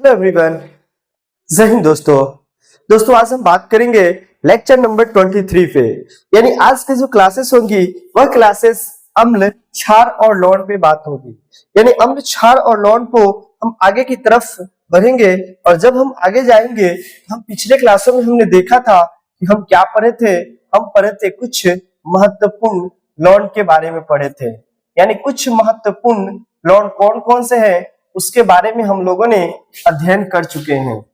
Hello everyone, जय हिंद दोस्तों आज हम बात करेंगे लेक्चर नंबर 23 पे। यानी आज की जो क्लासेस होंगी वह क्लासेस अम्ल, क्षार और लवण पे बात होगी। यानी अम्ल, क्षार और लवण को हम आगे की तरफ बढ़ेंगे और जब हम आगे जाएंगे हम पिछले क्लासों में हमने देखा था कि हम क्या पढ़े थे। हम पढ़े थे कुछ महत्वपूर्ण लवण के बारे में पढ़े थे। यानी कुछ महत्वपूर्ण लवण कौन कौन से हैं उसके बारे में हम लोगों ने अध्ययन कर चुके हैं।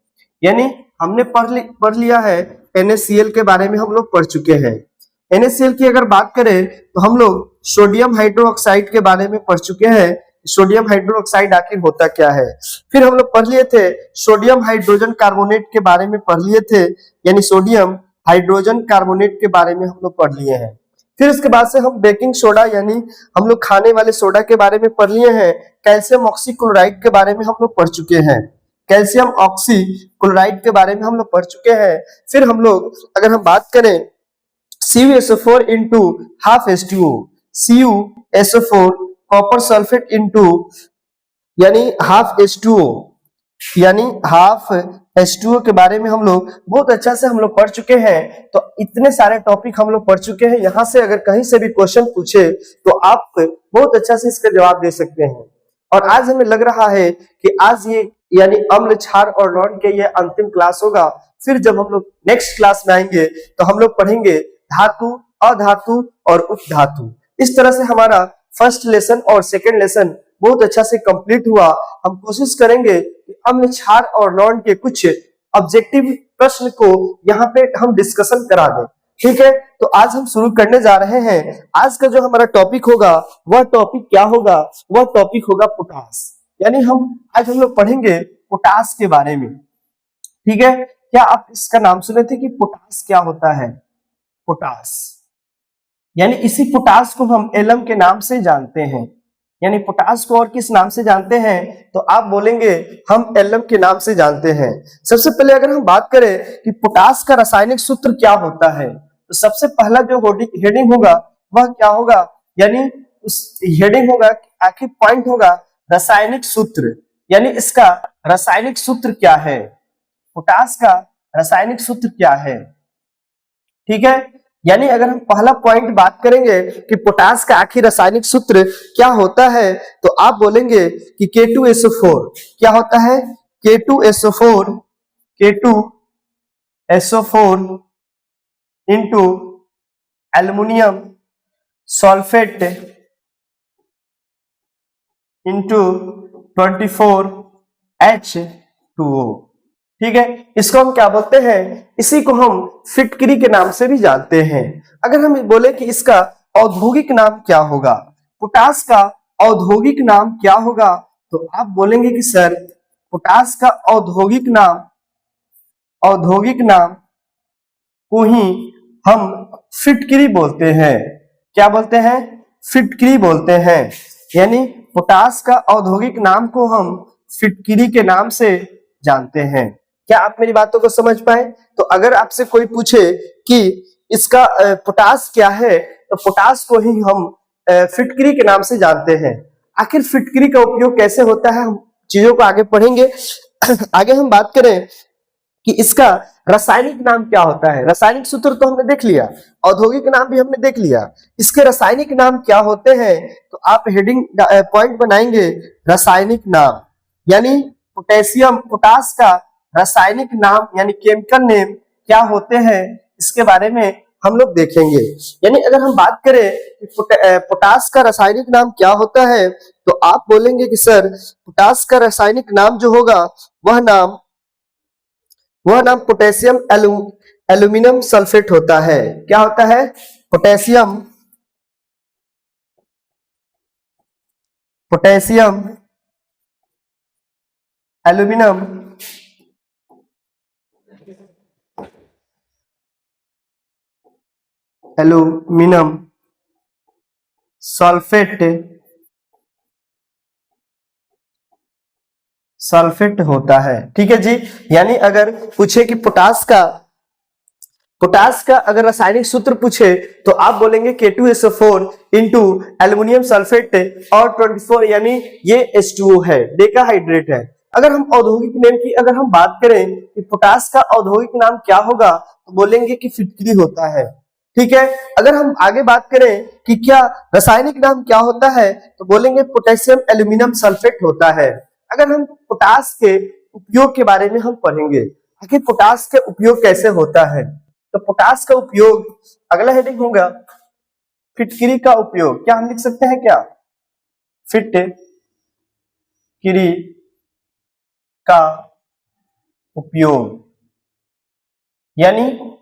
यानी हमने पढ़ लिया है NaCl के बारे में हम लोग पढ़ चुके हैं। NaCl की अगर बात करें तो हम लोग सोडियम हाइड्रोक्साइड के बारे में पढ़ चुके हैं। सोडियम हाइड्रोक्साइड आखिर होता क्या है। फिर हम लोग पढ़ लिए थे सोडियम हाइड्रोजन कार्बोनेट के बारे में पढ़ लिए थे। यानी सोडियम हाइड्रोजन कार्बोनेट के बारे में हम लोग पढ़ लिए हैं। फिर उसके बाद से हम बेकिंग सोडा यानी हम लोग खाने वाले सोडा के बारे में पढ़ लिए हैं। कैल्शियम ऑक्सीक्लोराइड के बारे में हम लोग पढ़ चुके हैं। कैल्शियम ऑक्सीक्लोराइड के बारे में हम लोग पढ़ चुके हैं। फिर हम लोग अगर हम बात करें CuSO4 into half H2O, CuSO4 copper sulphate into यानी हाफ H2O, यानी हाफ H2O के बारे में हम लोग बहुत अच्छा से हम लोग पढ़ चुके हैं। तो इतने सारे टॉपिक हम लोग पढ़ चुके हैं। यहाँ से अगर कहीं से भी क्वेश्चन पूछे तो आप बहुत अच्छा से इसका जवाब दे सकते हैं। और आज हमें लग रहा है कि आज ये यानी अम्ल, क्षार और लवण के ये अंतिम क्लास होगा। फिर जब हम लोग नेक्स्ट क्लास में आएंगे तो हम लोग पढ़ेंगे धातु, अधातु और उपधातु। इस तरह से हमारा फर्स्ट लेसन और सेकेंड लेसन बहुत अच्छा से कंप्लीट हुआ। हम कोशिश करेंगे कि अम्ल, क्षार और लवण के कुछ ऑब्जेक्टिव प्रश्न को यहाँ पे हम डिस्कशन करा दें। ठीक है, तो आज हम शुरू करने जा रहे हैं। आज का जो हमारा टॉपिक होगा वह टॉपिक क्या होगा, वह टॉपिक होगा पोटास। यानी आज हम लोग पढ़ेंगे पोटास के बारे में। ठीक है, क्या आप इसका नाम सुने थे कि पोटास क्या होता है? पोटास यानी इसी पोटास को हम एलम के नाम से जानते हैं। यानी पोटास को और किस नाम से जानते हैं तो आप बोलेंगे हम एलम के नाम से जानते हैं। सबसे पहले अगर हम बात करें कि पोटास का रासायनिक सूत्र क्या होता है तो सबसे पहला जो हेडिंग होगा वह क्या होगा, यानी उस हेडिंग होगा, आखिर पॉइंट होगा रासायनिक सूत्र। यानी इसका रासायनिक सूत्र क्या है, पोटास का रासायनिक सूत्र क्या है। ठीक है, यानी अगर हम पहला पॉइंट बात करेंगे कि पोटास का आखिर रासायनिक सूत्र क्या होता है तो आप बोलेंगे कि K2SO4 क्या होता है, K2SO4 into aluminium sulphate into 24H2O। ठीक है, इसको हम क्या बोलते हैं, इसी को हम फिटकरी के नाम से भी जानते हैं। अगर हम बोले कि इसका औद्योगिक नाम क्या होगा, पोटास का औद्योगिक नाम क्या होगा तो आप बोलेंगे कि सर पोटास का औद्योगिक नाम को ही हम फिटकरी बोलते हैं। क्या बोलते हैं? फिटकरी बोलते हैं। यानी पोटास का औद्योगिक नाम को हम फिटकरी के नाम से जानते हैं। क्या आप मेरी बातों को समझ पाए? तो अगर आपसे कोई पूछे कि इसका पोटास क्या है तो पोटास को ही हम फिटकरी के नाम से जानते हैं। आखिर फिटकरी का उपयोग कैसे होता है हम चीजों को आगे पढ़ेंगे। आगे हम बात करें कि इसका रासायनिक नाम क्या होता है। रासायनिक सूत्र तो हमने देख लिया, औद्योगिक नाम भी हमने देख लिया, इसके रासायनिक नाम क्या होते हैं तो आप हेडिंग पॉइंट बनाएंगे रासायनिक नाम। यानी पोटास का रासायनिक नाम यानी केमिकल नेम क्या होते हैं इसके बारे में हम लोग देखेंगे। यानी अगर हम बात करें कि पोटास का रासायनिक नाम क्या होता है तो आप बोलेंगे कि सर पोटास का रासायनिक नाम जो होगा वह नाम पोटेशियम एल्यूमिनियम सल्फेट होता है। क्या होता है? पोटेशियम एल्यूमिनियम सल्फेट होता है। ठीक है जी, यानी अगर पूछे कि पोटास का अगर रासायनिक सूत्र पूछे तो आप बोलेंगे K2SO4 इंटू एल्युमिनियम सल्फेट और 24 यानी ये H2O है, डेकाहाइड्रेट है। अगर हम औद्योगिक नेम की अगर हम बात करें कि पोटास का औद्योगिक नाम क्या होगा, तो बोलेंगे कि फिटकिरी होता है। ठीक है, अगर हम आगे बात करें कि क्या रासायनिक नाम क्या होता है, तो बोलेंगे पोटेशियम एल्यूमिनियम सल्फेट होता है। अगर हम पोटास के उपयोग के बारे में हम पढ़ेंगे, आखिर पोटास के उपयोग कैसे होता है, तो पोटास का उपयोग, अगला हेडिंग होगा फिटकिरी का उपयोग। क्या हम लिख सकते हैं क्या, फिटकिरी का उपयोग, यानी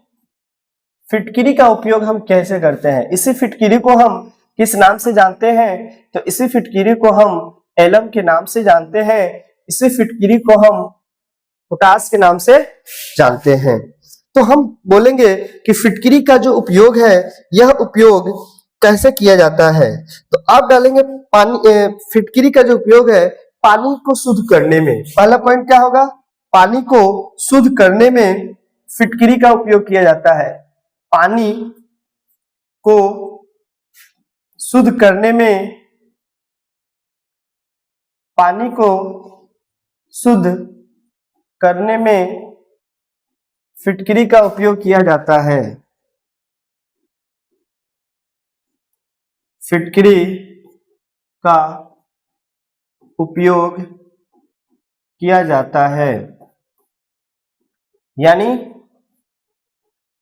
फिटकिरी का उपयोग हम कैसे करते हैं। इसी फिटकिरी को हम किस नाम से जानते हैं, तो इसी फिटकिरी को हम एलम के नाम से जानते हैं, इसी फिटकिरी को हम पोटास के नाम से जानते हैं। तो हम बोलेंगे कि फिटकिरी का जो उपयोग है, यह उपयोग कैसे किया जाता है। तो आप डालेंगे पानी, फिटकिरी का जो उपयोग है पानी को शुद्ध करने में। पहला पॉइंट क्या होगा, पानी को शुद्ध करने में फिटकिरी का उपयोग किया जाता है। पानी को शुद्ध करने में, पानी को शुद्ध करने में फिटकिरी का उपयोग किया जाता है। फिटकिरी का उपयोग किया जाता है, यानी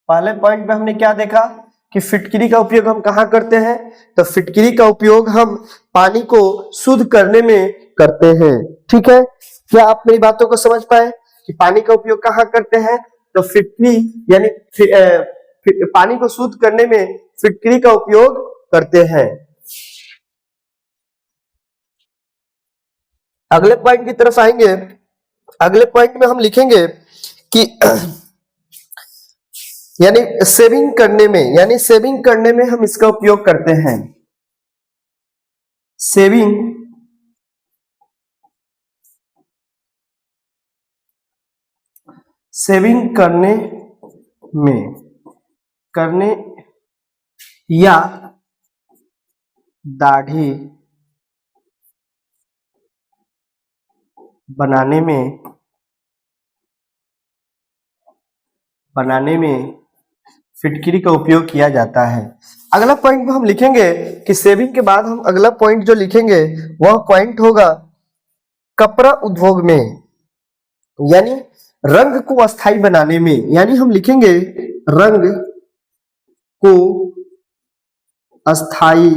पहले पॉइंट में हमने क्या देखा कि फिटकिरी का उपयोग हम कहां करते हैं, तो फिटकिरी का उपयोग हम पानी को शुद्ध करने में करते हैं। ठीक है, क्या आप मेरी बातों को समझ पाए कि पानी का उपयोग कहां करते हैं, तो फिटकिरी यानी पानी को शुद्ध करने में फिटकिरी का उपयोग करते हैं। अगले पॉइंट की तरफ आएंगे। अगले पॉइंट में हम लिखेंगे कि यानी सेविंग करने में, यानी सेविंग करने में हम इसका उपयोग करते हैं। सेविंग करने में, करने या दाढ़ी बनाने में फिटकिरी का उपयोग किया जाता है। अगला पॉइंट में हम लिखेंगे कि सेविंग के बाद हम अगला पॉइंट जो लिखेंगे वह पॉइंट होगा कपड़ा उद्योग में, यानी रंग को अस्थाई बनाने में। यानी हम लिखेंगे रंग को अस्थाई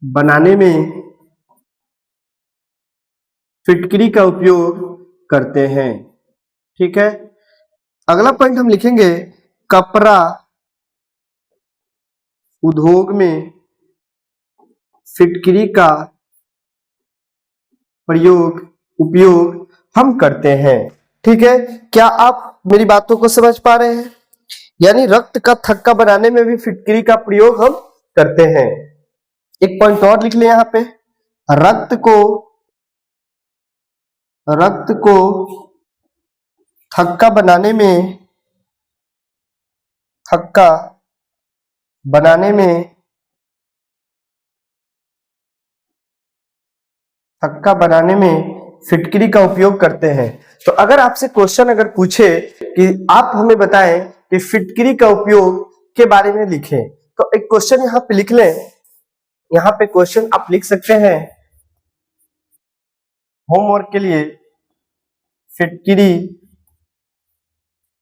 बनाने में फिटकिरी का उपयोग करते हैं। ठीक है, अगला पॉइंट हम लिखेंगे कपड़ा उद्योग में फिटकिरी का उपयोग हम करते हैं। ठीक है, क्या आप मेरी बातों को समझ पा रहे हैं, यानी रक्त का थक्का बनाने में भी फिटकिरी का प्रयोग हम करते हैं। एक पॉइंट और लिख लें यहां पे, रक्त को थक्का बनाने में फिटकिरी का उपयोग करते हैं। तो अगर आपसे क्वेश्चन अगर पूछे कि आप हमें बताएं कि फिटकिरी का उपयोग के बारे में लिखें, तो एक क्वेश्चन यहां पे लिख लें। यहां पे क्वेश्चन आप लिख सकते हैं होमवर्क के लिए, फिटकिरी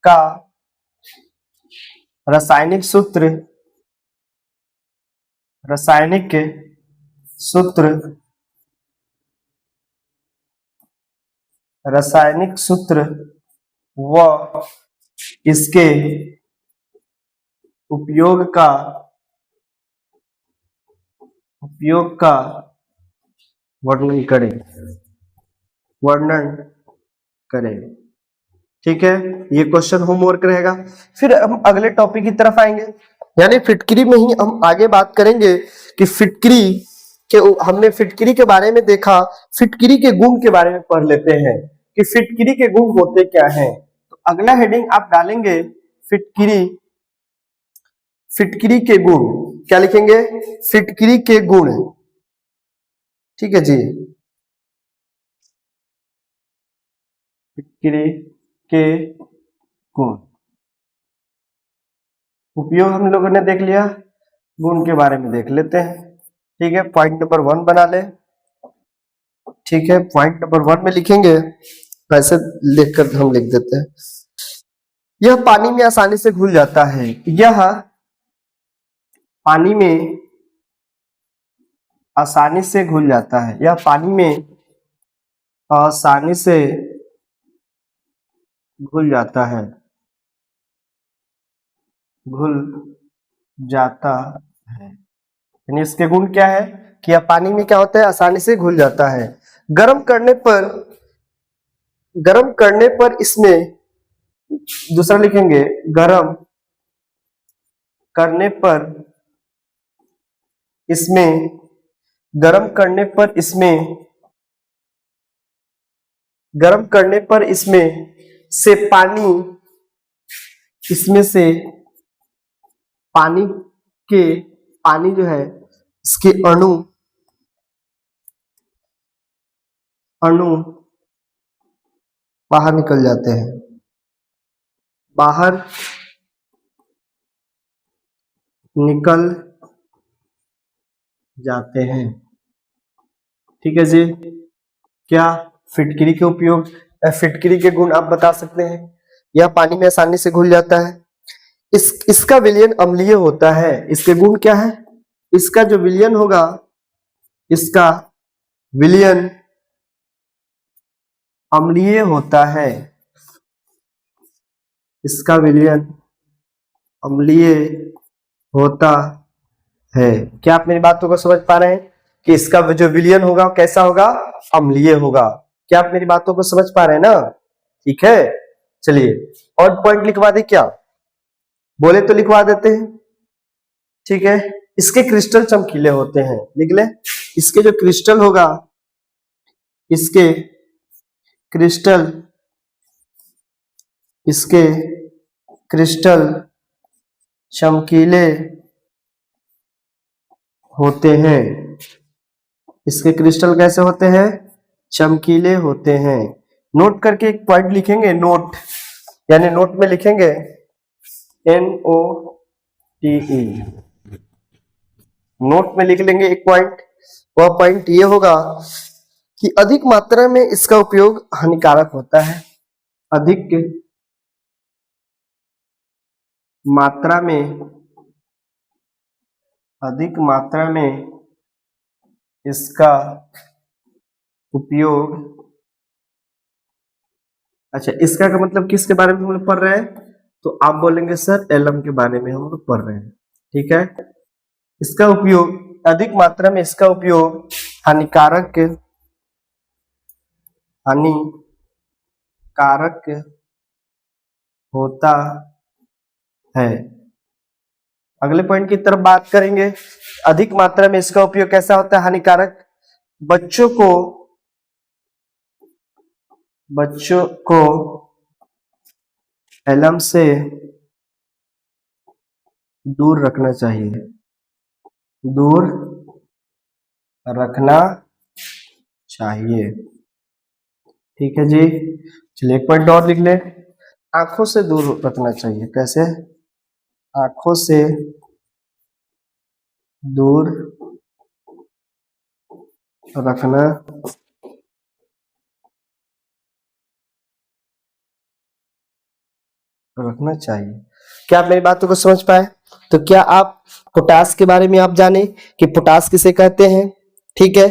का रासायनिक सूत्र व इसके उपयोग का वर्णन करें। ठीक है, ये क्वेश्चन होमवर्क रहेगा। फिर हम अगले टॉपिक की तरफ आएंगे, यानी फिटकिरी में ही हम आगे बात करेंगे कि हमने फिटकिरी के बारे में देखा, फिटकिरी के गुण के बारे में पढ़ लेते हैं कि फिटकिरी के गुण होते क्या हैं। तो अगला हेडिंग आप डालेंगे फिटकिरी के गुण। क्या लिखेंगे, फिटकिरी के गुण। ठीक है जी, फिटकरी के गुण। उपयोग हम लोगों ने देख लिया, गुण के बारे में देख लेते हैं। ठीक है, पॉइंट नंबर 1 बना ले। ठीक है, पॉइंट नंबर 1 में लिखेंगे, वैसे लिखकर हम लिख देते हैं। यह पानी में आसानी से घुल जाता है। यह पानी में आसानी से घुल जाता है। यह पानी में आसानी से घुल जाता है। घुल जाता है यानी इसके गुण क्या है कि यह पानी में क्या होता है, आसानी से घुल जाता है। गर्म करने पर इसमें, दूसरा लिखेंगे, गर्म करने पर इसमें, गर्म करने पर इसमें, गर्म करने पर इसमें से पानी, इसमें से पानी के, पानी जो है इसके अणु बाहर निकल जाते हैं, बाहर निकल जाते हैं। ठीक है जी। क्या फिटकरी के उपयोग, फिटकरी के गुण आप बता सकते हैं। यह पानी में आसानी से घुल जाता है। इसका विलयन अम्लीय होता है। इसके गुण क्या है, इसका जो विलयन होगा, इसका विलयन अम्लीय होता है। इसका विलयन अम्लीय होता है। क्या आप मेरी बातों को समझ पा रहे हैं कि इसका जो विलयन होगा कैसा होगा, अम्लीय होगा। क्या आप मेरी बातों को समझ पा रहे हैं ना। ठीक है, चलिए और पॉइंट लिखवा दे, क्या बोले तो लिखवा देते हैं। ठीक है, इसके क्रिस्टल चमकीले होते हैं, लिख ले। इसके जो क्रिस्टल होगा, इसके क्रिस्टल चमकीले होते हैं। इसके क्रिस्टल कैसे होते हैं, चमकीले होते हैं। नोट करके एक पॉइंट लिखेंगे, नोट यानी नोट में लिखेंगे NOTE, नोट में लिख लेंगे एक पॉइंट। वह पॉइंट ये होगा कि अधिक मात्रा में इसका उपयोग हानिकारक होता है। अधिक मात्रा में इसका उपयोग, अच्छा इसका का मतलब किसके बारे में हम लोग पढ़ रहे हैं, तो आप बोलेंगे सर एलम के बारे में हम लोग पढ़ रहे हैं। ठीक है, इसका उपयोग, अधिक मात्रा में इसका उपयोग हानिकारक होता है। अगले पॉइंट की तरफ बात करेंगे। अधिक मात्रा में इसका उपयोग कैसा होता है, हानिकारक। बच्चों को एलम से दूर रखना चाहिए, दूर रखना चाहिए। ठीक है जी, चलिए एक पॉइंट और लिख ले। आंखों से दूर रखना चाहिए। कैसे, आंखों से दूर रखना चाहिए। क्या आप मेरी बातों को समझ पाए। तो क्या आप पोटास के बारे में आप जाने कि पोटास किसे कहते हैं। ठीक है,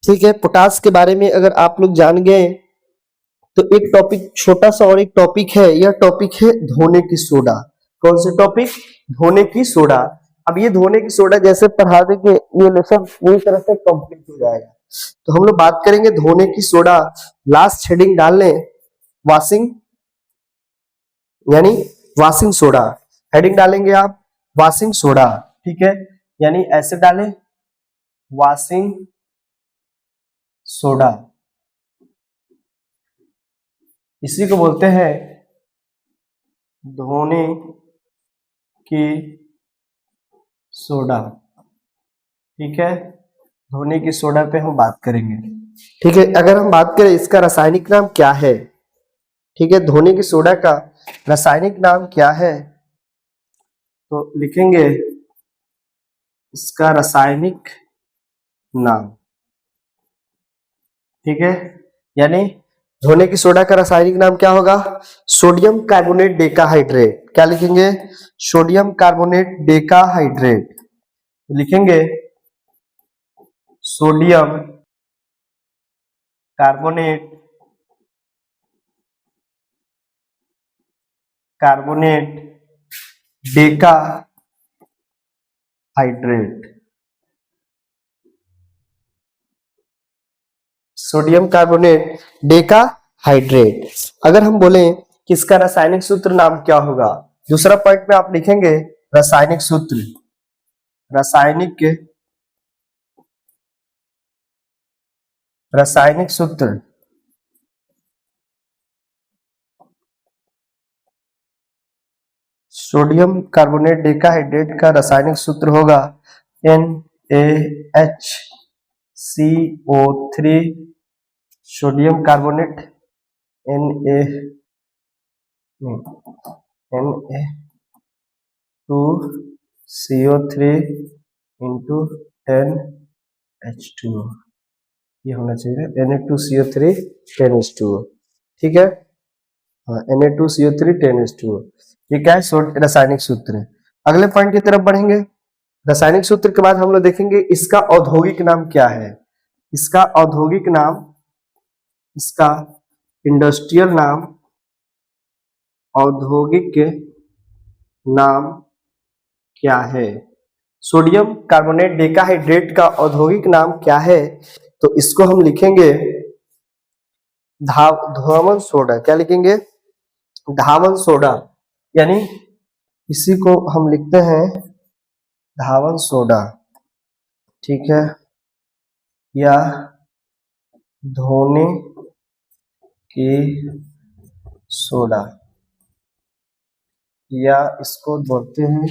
ठीक है, पोटास के बारे में अगर आप लोग जान गए तो एक टॉपिक छोटा सा और एक टॉपिक है, यह टॉपिक है धोने की सोडा। कौन सा टॉपिक, धोने की सोडा। अब ये धोने की सोडा जैसे पढ़ा देंगे ये लेसन पूरी तरह से कंप्लीट हो जाएगा। तो हम लोग बात करेंगे धोने की सोडा। लास्ट हेडिंग डाल लें वॉशिंग, यानी वॉशिंग सोडा। हेडिंग डालेंगे आप वॉशिंग सोडा। ठीक है, यानी ऐसे डालें वॉशिंग सोडा, इसी को बोलते हैं धोने की सोडा। ठीक है, धोने की सोडा पे हम बात करेंगे। ठीक है, अगर हम बात करें इसका रासायनिक नाम क्या है, ठीक है, धोने की सोडा का रासायनिक नाम क्या है, तो लिखेंगे इसका रासायनिक नाम, ठीक है, यानी धोने की सोडा का रासायनिक नाम क्या होगा, सोडियम कार्बोनेट डेकाहाइड्रेट। क्या लिखेंगे, सोडियम कार्बोनेट डेकाहाइड्रेट। लिखेंगे sodium carbonate Deka hydrate. Sodium carbonate Deka hydrate. अगर हम बोलें कि इसका रासायनिक सूत्र नाम क्या होगा, दूसरा पॉइंट में आप लिखेंगे रासायनिक सूत्र, रासायनिक सूत्र सोडियम कार्बोनेट डेकाहाइड्रेट का रासायनिक सूत्र होगा NaHCO3, sodium carbonate Na2CO3 into 10H2O, ये होना चाहिए Na2CO3 10H2O, ठीक है, हाँ Na2CO3 10H2O, ये क्या है, रासायनिक सूत्र है। अगले पॉइंट की तरफ बढ़ेंगे। रासायनिक सूत्र के बाद हम लोग देखेंगे इसका औद्योगिक नाम क्या है, इसका औद्योगिक नाम, इसका इंडस्ट्रियल नाम, औद्योगिक नाम क्या है, सोडियम कार्बोनेट डेकाहाइड्रेट का औद्योगिक नाम क्या है, तो इसको हम लिखेंगे धावन सोडा। क्या लिखेंगे, धावन सोडा, यानी इसी को हम लिखते हैं धावन सोडा, ठीक है, या धोने की सोडा, या इसको बोलते हैं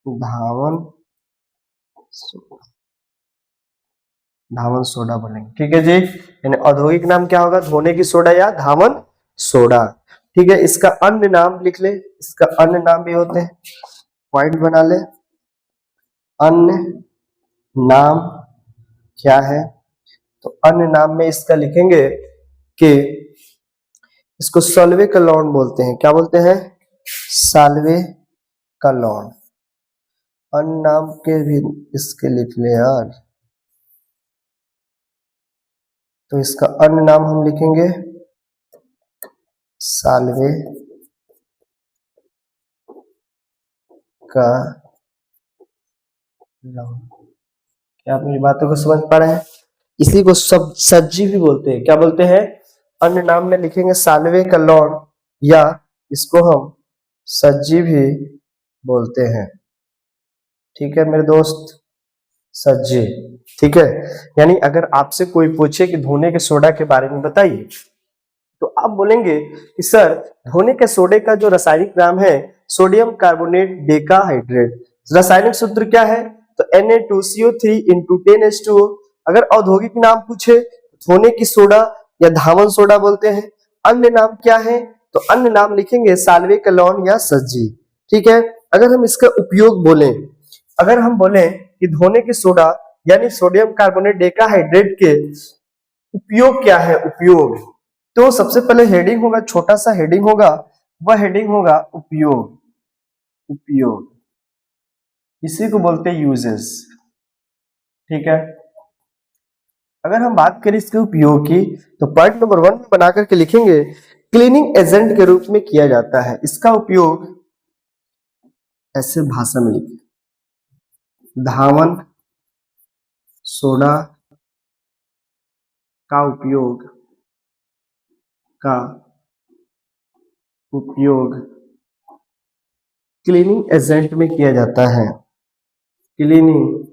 धावन सोडा, धावन सोडा बोलेंगे, ठीक है जी। यानी औद्योगिक नाम क्या होगा, धोने की सोडा या धावन सोडा, ठीक है। इसका अन्य नाम लिख ले, इसका अन्य नाम भी होते हैं, पॉइंट बना ले, अन्य नाम क्या है, तो अन्य नाम में इसका लिखेंगे कि इसको सल्वे कलौन बोलते हैं। क्या बोलते हैं, साल्वे कलौन। अन्य नाम के भी इसके लिख ले यार, तो इसका अन्य नाम हम लिखेंगे साल्वे का लौन। क्या आप मेरी बातों को समझ पा रहे हैं, इसी को सब सज्जी भी बोलते हैं। क्या बोलते हैं, अन्य नाम में लिखेंगे साल्वे का लौन, या इसको हम सज्जी भी बोलते हैं, ठीक है मेरे दोस्त, सज्जी, ठीक है। यानी अगर आपसे कोई पूछे कि धोने के सोडा के बारे में बताइए, तो आप बोलेंगे कि सर धोने के सोडे का जो रासायनिक नाम है सोडियम कार्बोनेट डेकाहाइड्रेट, रासायनिक सूत्र क्या है, तो Na2CO3 इंटू 10H2O। अगर औद्योगिक नाम पूछे धोने की सोडा या धावन सोडा बोलते हैं। अन्य नाम क्या है, तो अन्य नाम लिखेंगे साल्वे कलौन या सज्जी, ठीक है। अगर हम इसका उपयोग बोलें, अगर हम बोलें कि धोने की सोडा यानी सोडियम कार्बोनेट डेकाहाइड्रेट के उपयोग क्या है, उपयोग, तो सबसे पहले हेडिंग होगा, छोटा सा हेडिंग होगा, वह हेडिंग होगा उपयोग, उपयोग, इसी को बोलते हैं यूजेस, ठीक है। अगर हम बात करें इसके उपयोग की, तो पॉइंट नंबर 1 में बना करके लिखेंगे क्लीनिंग एजेंट के रूप में किया जाता है। इसका उपयोग ऐसे भाषा में लिखे, धावन सोडा का उपयोग क्लीनिंग एजेंट में किया जाता है, क्लीनिंग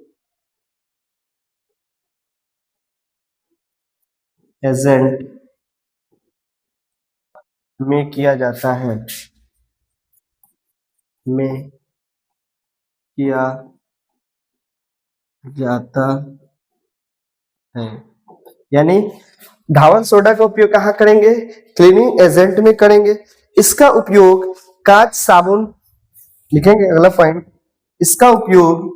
एजेंट में किया जाता है, में किया जाता है। यानी धावन सोडा का उपयोग कहाँ करेंगे? क्लीनिंग एजेंट में करेंगे। इसका उपयोग कांच साबुन, लिखेंगे अगला पॉइंट, इसका उपयोग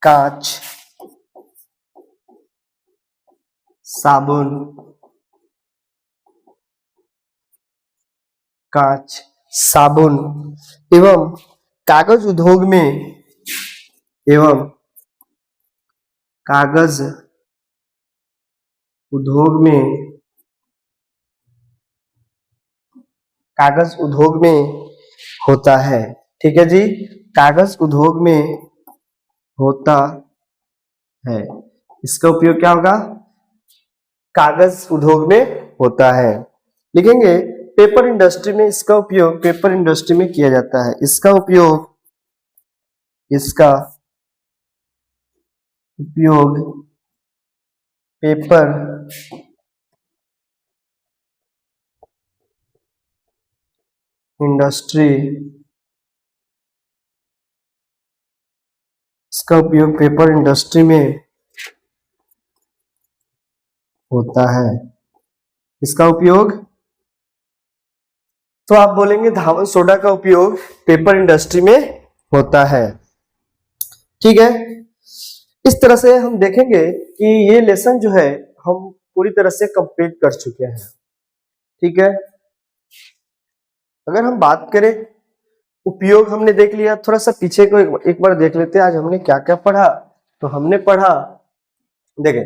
कांच साबुन, एवं कागज उद्योग में होता है। ठीक है जी, कागज उद्योग में होता है। इसका उपयोग क्या होगा? कागज उद्योग में होता है। लिखेंगे पेपर इंडस्ट्री में इसका उपयोग पेपर इंडस्ट्री में किया जाता है। इसका उपयोग पेपर इंडस्ट्री में होता है। इसका उपयोग, तो आप बोलेंगे धावन सोडा का उपयोग पेपर इंडस्ट्री में होता है। ठीक है, इस तरह से हम देखेंगे कि ये लेसन जो है हम पूरी तरह से कंप्लीट कर चुके हैं। ठीक है, अगर हम बात करें उपयोग हमने देख लिया, थोड़ा सा पीछे को एक बार देख लेते हैं। आज हमने क्या क्या पढ़ा? तो हमने पढ़ा, देखें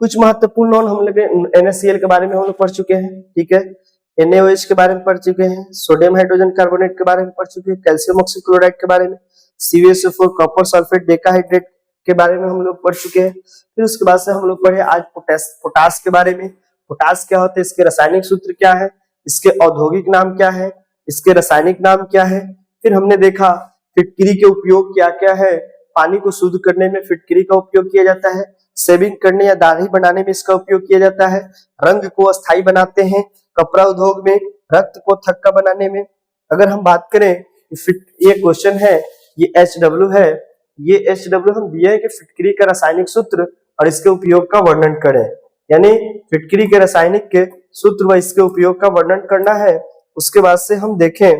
कुछ महत्वपूर्ण नॉन हम लोग NaCl के बारे में हम लोग पढ़ चुके हैं। ठीक है, NaOH के बारे में पढ़ चुके हैं, सोडियम हाइड्रोजन कार्बोनेट के बारे में पढ़ चुके हैं, कैल्शियम ऑक्सीक्लोराइड के बारे में, CuSO4 कॉपर सल्फेट डेकाहाइड्रेट के बारे में हम लोग पढ़ चुके हैं। फिर उसके बाद से हम लोग पढ़े आज पोटास के बारे में। पोटास क्या होता है, इसके रासायनिक सूत्र क्या है, इसके औद्योगिक नाम क्या है, इसके रासायनिक नाम क्या है। फिर हमने देखा फिटकरी के उपयोग क्या क्या है। पानी को शुद्ध करने में फिटकरी का उपयोग किया जाता है, सेविंग करने या दाढ़ी बनाने में इसका उपयोग किया जाता है, रंग को अस्थायी बनाते हैं, कपड़ा उद्योग में, रक्त को थक्का बनाने में। अगर हम बात करें, ये क्वेश्चन है, ये HW है, ये HW हम दिया है कि फिटकरी का रासायनिक सूत्र और इसके उपयोग का वर्णन करें। यानी फिटकरी के रासायनिक के सूत्र व इसके उपयोग का वर्णन करना है। उसके बाद से हम देखें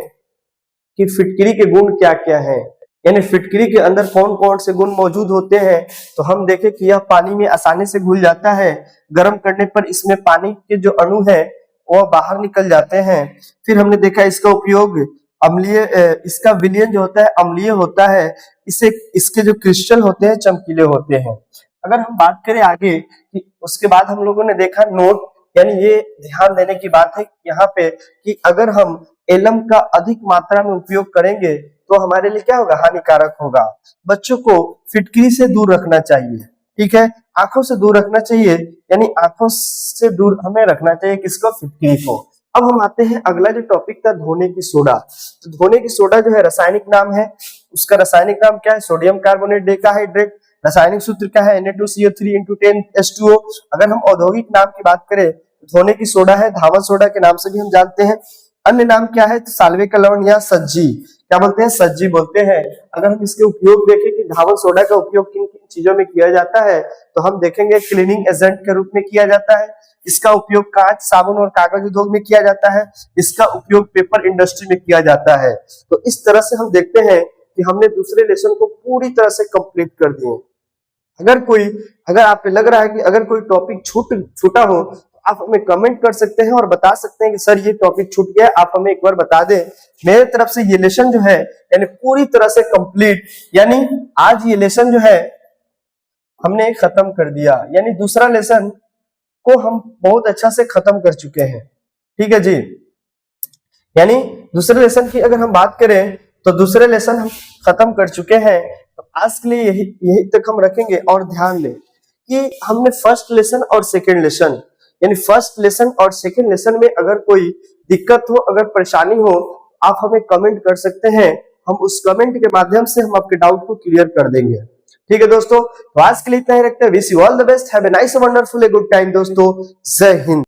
कि फिटकरी के गुण क्या क्या हैं, यानी फिटकरी के अंदर कौन कौन से गुण मौजूद होते हैं। तो हम देखें कि यह पानी में आसानी से घुल जाता है, गर्म करने पर इसमें पानी के जो अणु है वह बाहर निकल जाते हैं। फिर हमने देखा इसका उपयोग अम्लीय, इसका विलयन जो होता है अम्लीय होता है, इसके जो क्रिस्टल होते हैं चमकीले होते हैं। अगर हम बात करें आगे कि उसके बाद हम लोगों ने देखा नोट, यानी ये ध्यान देने की बात है यहाँ पे कि अगर हम एलम का अधिक मात्रा में उपयोग करेंगे तो हमारे लिए क्या होगा? हानिकारक होगा। बच्चों को फिटकरी से दूर रखना चाहिए। ठीक है, आंखों से दूर रखना चाहिए, यानी आंखों से दूर हमें रखना चाहिए किसको? फिटकरी को। अब हम आते हैं अगला जो टॉपिक था, धोने की सोडा। तो धोने की सोडा जो है रासायनिक नाम है, उसका रासायनिक नाम क्या है? Sodium carbonate decahydrate. रासायनिक सूत्र क्या है? Na2CO3 × 10H2O। अगर हम औद्योगिक नाम की बात करें तो धोने की सोडा है धावन सोडा के नाम से भी हम जानते हैं। अन्य नाम क्या है? तो साल्वे का लवण या सज्जी, क्या बोलते हैं? सज्जी बोलते हैं। अगर हम इसके उपयोग देखें कि धावन सोडा का उपयोग किन किन चीजों में किया जाता है, तो हम देखेंगे क्लीनिंग एजेंट के रूप में किया जाता है, इसका उपयोग कांच साबुन और कागज उद्योग में किया जाता है, इसका उपयोग पेपर इंडस्ट्री में किया जाता है। तो इस तरह से हम देखते हैं कि हमने दूसरे लेसन को पूरी तरह से कंप्लीट कर दिए। अगर आपको लग रहा है कि अगर कोई टॉपिक छूटा हो तो आप हमें कमेंट कर सकते हैं और बता सकते हैं कि सर ये टॉपिक छूट गया, आप हमें एक बार बता दें। मेरे तरफ से ये लेसन जो है यानी पूरी तरह से कंप्लीट, यानी आज ये लेसन जो है हमने खत्म कर दिया, यानी दूसरा लेसन को हम बहुत अच्छा से खत्म कर चुके हैं। ठीक है जी, यानी दूसरे लेसन की अगर हम बात करें तो दूसरे लेसन हम खत्म कर चुके हैं। तो आज के लिए यही तक हम रखेंगे। और ध्यान दें कि हमने फर्स्ट लेसन और सेकंड लेसन, यानी फर्स्ट लेसन और सेकंड लेसन में अगर कोई दिक्कत हो, अगर परेशानी हो, आप हमें कमेंट कर सकते हैं। हम उस कमेंट के माध्यम से हम आपके डाउट को क्लियर कर देंगे। ठीक है दोस्तों, तो आज के लिए इतना ही रखते हैं। Wish you all the best, have a nice wonderful a good time दोस्तों। जय हिंद।